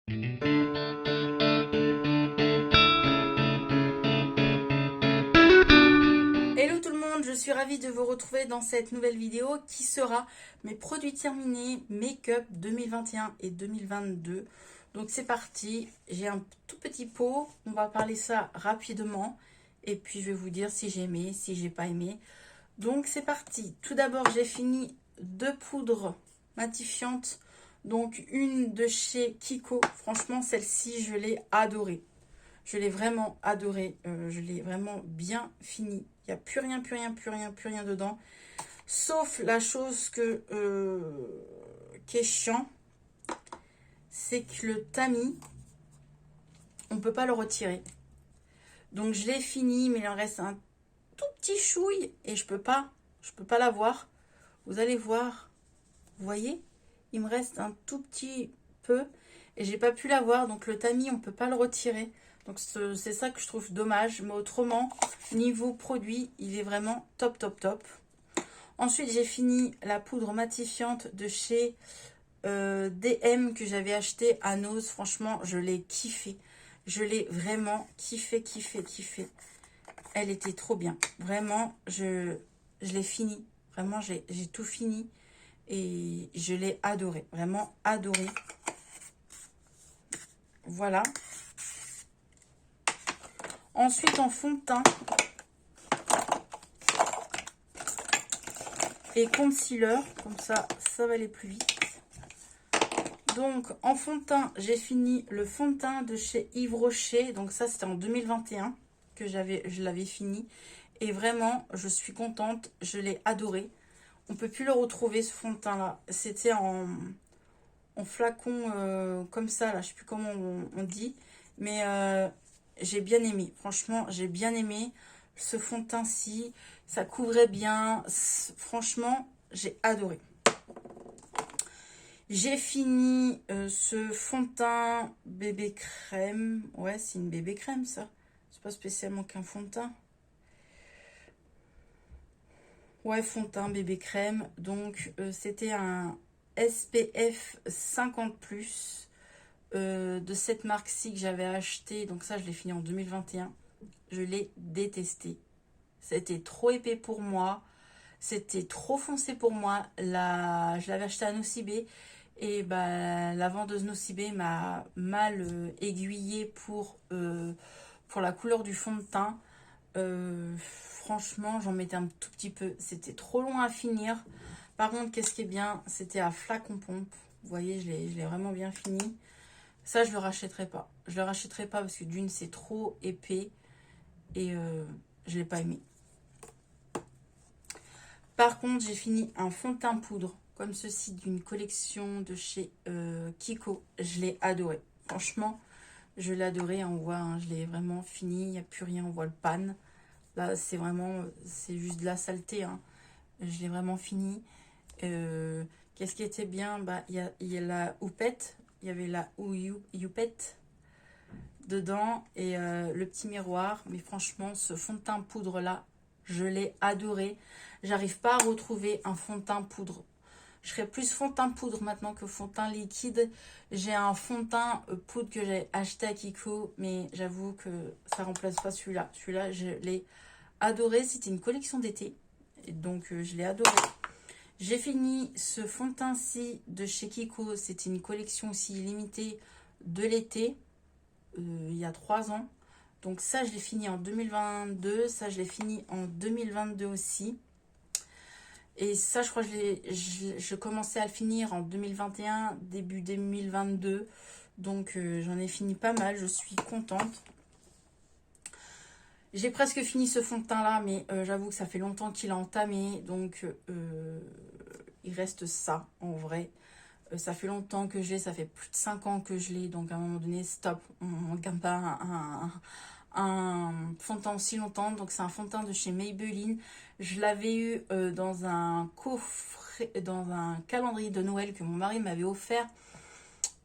Hello tout le monde, je suis ravie de vous retrouver dans cette nouvelle vidéo qui sera mes produits terminés make-up 2021 et 2022. Donc c'est parti, j'ai un tout petit pot, on va parler ça rapidement et puis je vais vous dire si j'ai aimé, si j'ai pas aimé. Donc c'est parti, tout d'abord j'ai fini deux poudres matifiantes, donc une de chez Kiko, franchement celle-ci je l'ai adorée. Je l'ai vraiment adoré. Je l'ai vraiment bien fini. Il n'y a plus rien, plus rien, plus rien, plus rien dedans. Sauf la chose qui est chiant, c'est que le tamis, on ne peut pas le retirer. Donc je l'ai fini, mais il en reste un tout petit chouille et je peux pas l'avoir. Vous allez voir, vous voyez, il me reste un tout petit peu et j'ai pas pu l'avoir. Donc le tamis, on peut pas le retirer. Donc c'est ça que je trouve dommage. Mais autrement, niveau produit, il est vraiment top, top, top. Ensuite, j'ai fini la poudre matifiante de chez DM que j'avais acheté à Nose. Franchement, je l'ai kiffé. Je l'ai vraiment kiffé, kiffé, kiffé. Elle était trop bien. Vraiment, je l'ai fini. Vraiment, j'ai tout fini. Et je l'ai adoré. Vraiment adoré. Voilà. Ensuite, en fond de teint et concealer, comme ça va aller plus vite. Donc, en fond de teint, j'ai fini le fond de teint de chez Yves Rocher. Donc ça, c'était en 2021 que je l'avais fini. Et vraiment, je suis contente. Je l'ai adoré. On peut plus le retrouver, ce fond de teint-là. C'était en flacon comme ça, là. Je sais plus comment on dit. Mais j'ai bien aimé. Franchement, j'ai bien aimé ce fond de teint-ci. Ça couvrait bien. Franchement, j'ai adoré. J'ai fini ce fond de teint bébé crème. Ouais, c'est une bébé crème, ça. C'est pas spécialement qu'un fond de teint. Ouais, fond de teint bébé crème. Donc, c'était un SPF 50+. De cette marque-ci que j'avais acheté. Donc ça, je l'ai fini en 2021. Je l'ai détesté. C'était trop épais pour moi. C'était trop foncé pour moi. Je l'avais acheté à Nocibé. Et bah, la vendeuse Nocibé m'a mal aiguillé pour la couleur du fond de teint. Franchement, j'en mettais un tout petit peu. C'était trop long à finir. Par contre, qu'est-ce qui est bien, c'était à flacon pompe. Vous voyez, je l'ai vraiment bien fini. Ça, je le rachèterai pas. Je le rachèterai pas parce que d'une, c'est trop épais et je l'ai pas aimé. Par contre, j'ai fini un fond de teint poudre comme ceci d'une collection de chez Kiko. Je l'ai adoré. Franchement, je l'ai adoré. On voit, hein, je l'ai vraiment fini. Il n'y a plus rien. On voit le pan. Là, c'est vraiment, c'est juste de la saleté. Hein. Je l'ai vraiment fini. Qu'est-ce qui était bien? Bah, il y a la houppette. Il y avait la houppette dedans et le petit miroir. Mais franchement, ce fond de teint poudre là, je l'ai adoré. J'arrive pas à retrouver un fond de teint poudre. Je serais plus fond de teint poudre maintenant que fond de teint liquide. J'ai un fond de teint poudre que j'ai acheté à Kiko, mais j'avoue que ça remplace pas celui-là. Celui-là, je l'ai adoré. C'était une collection d'été, donc je l'ai adoré. J'ai fini ce fond de teint-ci de chez Kiko. C'était une collection aussi limitée de l'été. Il y a 3 ans. Donc ça, je l'ai fini en 2022. Ça, je l'ai fini en 2022 aussi. Et ça, je crois que je commençais à le finir en 2021, début 2022. Donc j'en ai fini pas mal. Je suis contente. J'ai presque fini ce fond de teint là, mais j'avoue que ça fait longtemps qu'il a entamé. Donc il reste ça en vrai. Ça fait longtemps que je l'ai, ça fait plus de 5 ans que je l'ai, donc à un moment donné, stop, on ne garde pas un fond de teint aussi longtemps. Donc c'est un fond de teint de chez Maybelline. Je l'avais eu dans un coffret, dans un calendrier de Noël que mon mari m'avait offert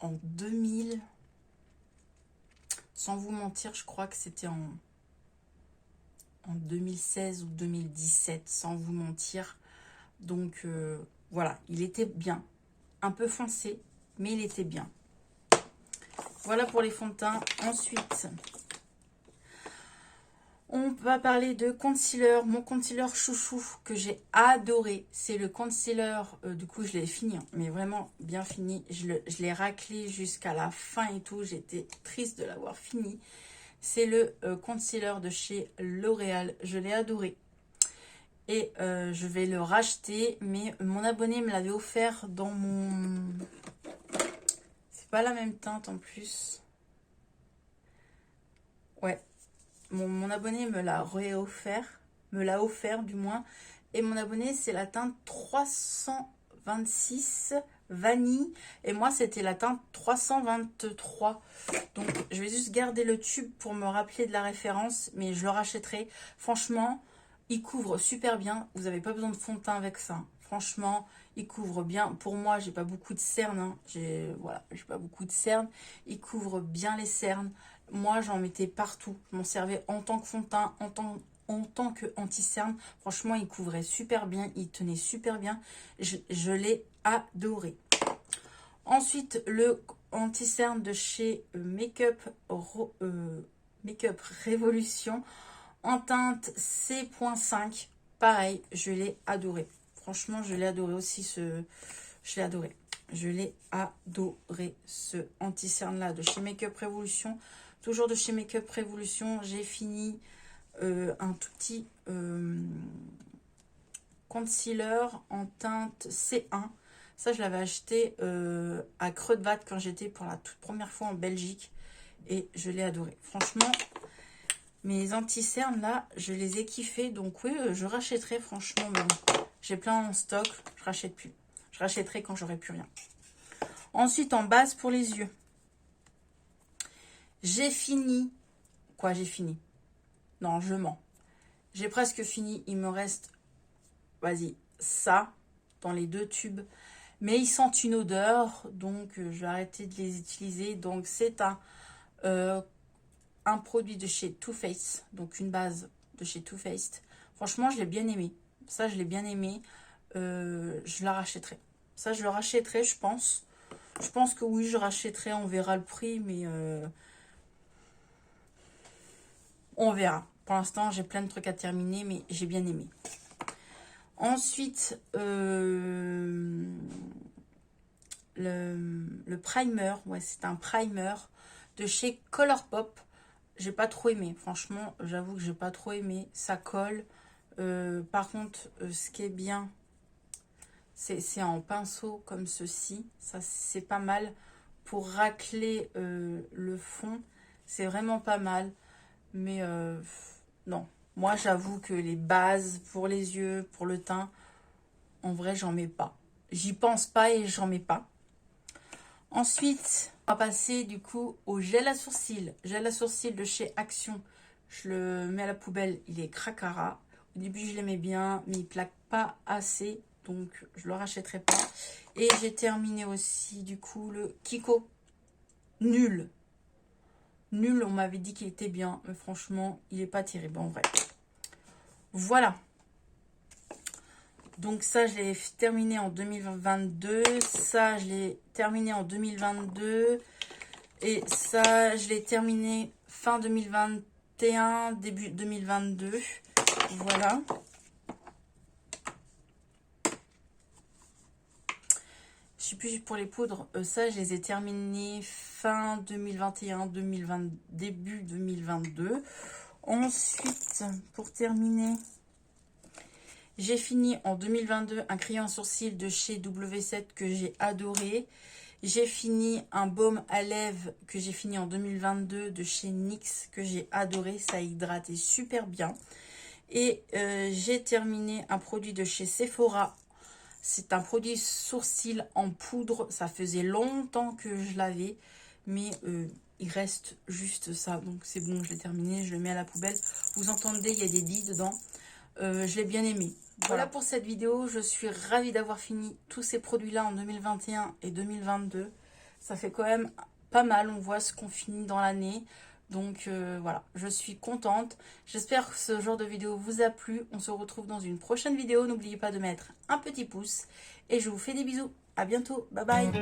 en 2000. Sans vous mentir, je crois que c'était en 2016 ou 2017, sans vous mentir. Donc voilà, il était bien. Un peu foncé, mais il était bien. Voilà pour les fonds de teint. Ensuite, on va parler de concealer. Mon concealer chouchou que j'ai adoré. C'est le concealer, du coup je l'ai fini, hein, mais vraiment bien fini. Je l'ai raclé jusqu'à la fin et tout. J'étais triste de l'avoir fini. C'est le concealer de chez L'Oréal. Je l'ai adoré. Et je vais le racheter. Mais mon abonné me l'avait offert dans mon... C'est pas la même teinte en plus. Ouais. Mon abonné me l'a réoffert. Me l'a offert du moins. Et mon abonné, c'est la teinte 326 vanille. Et moi, c'était la teinte 323. Donc, je vais juste garder le tube pour me rappeler de la référence. Mais je le rachèterai. Franchement, il couvre super bien. Vous n'avez pas besoin de fond de teint avec ça. Franchement, il couvre bien. Pour moi, j'ai pas beaucoup de cernes. Hein. Voilà, j'ai pas beaucoup de cernes. Il couvre bien les cernes. Moi, j'en mettais partout. Je m'en servais en tant que fond de teint, en tant que anti-cerne. Franchement, il couvrait super bien. Il tenait super bien. Je l'ai adoré. Ensuite, le anti-cerne de chez Makeup Revolution en teinte C.5. Pareil, je l'ai adoré. Franchement, je l'ai adoré aussi. Je l'ai adoré. Je l'ai adoré, ce anti-cerne là de chez Makeup Revolution. Toujours de chez Makeup Revolution, j'ai fini un tout petit concealer en teinte C1. Ça, je l'avais acheté à Creux de Vat quand j'étais pour la toute première fois en Belgique. Et je l'ai adoré. Franchement, mes anti-cernes là, je les ai kiffés. Donc oui, je rachèterai franchement. Bon, j'ai plein en stock, je rachète plus. Je rachèterai quand j'aurai plus rien. Ensuite, en base pour les yeux. J'ai fini. Quoi, j'ai fini? Non, je mens. J'ai presque fini. Il me reste, vas-y, ça, dans les 2 tubes. Mais ils sentent une odeur, donc je vais arrêter de les utiliser. Donc, c'est un produit de chez Too Faced. Donc, une base de chez Too Faced. Franchement, je l'ai bien aimé. Ça, je l'ai bien aimé. Je la rachèterai. Ça, je le rachèterai, je pense. Je pense que oui, je rachèterai. On verra le prix, mais... on verra. Pour l'instant, j'ai plein de trucs à terminer, mais j'ai bien aimé. Ensuite, le primer. Ouais, c'est un primer de chez Colourpop. J'ai pas trop aimé. Franchement, j'avoue que j'ai pas trop aimé. Ça colle. Par contre, ce qui est bien, c'est en pinceau comme ceci. Ça, c'est pas mal. Pour racler le fond, c'est vraiment pas mal. Mais non, moi j'avoue que les bases pour les yeux, pour le teint, en vrai j'en mets pas. J'y pense pas et j'en mets pas. Ensuite, on va passer du coup au gel à sourcils. Gel à sourcils de chez Action. Je le mets à la poubelle, il est cracara. Au début je l'aimais bien, mais il plaque pas assez. Donc je le rachèterai pas. Et j'ai terminé aussi du coup le Kiko. Nul. Nul, on m'avait dit qu'il était bien, mais franchement, il n'est pas terrible en vrai. Voilà. Donc ça, je l'ai terminé en 2022. Ça, je l'ai terminé en 2022. Et ça, je l'ai terminé fin 2021, début 2022. Voilà. Je sais plus pour les poudres. Ça, je les ai terminés fin 2021, début 2022. Ensuite, pour terminer, j'ai fini en 2022 un crayon à sourcils de chez W7 que j'ai adoré. J'ai fini un baume à lèvres que j'ai fini en 2022 de chez NYX que j'ai adoré. Ça a hydraté super bien. Et j'ai terminé un produit de chez Sephora. C'est un produit sourcil en poudre. Ça faisait longtemps que je l'avais. Mais il reste juste ça. Donc c'est bon, je l'ai terminé. Je le mets à la poubelle. Vous entendez, il y a des billes dedans. Je l'ai bien aimé. Voilà pour cette vidéo. Je suis ravie d'avoir fini tous ces produits-là en 2021 et 2022. Ça fait quand même pas mal. On voit ce qu'on finit dans l'année. Donc voilà, je suis contente. J'espère que ce genre de vidéo vous a plu. On se retrouve dans une prochaine vidéo. N'oubliez pas de mettre un petit pouce. Et je vous fais des bisous. À bientôt. Bye bye.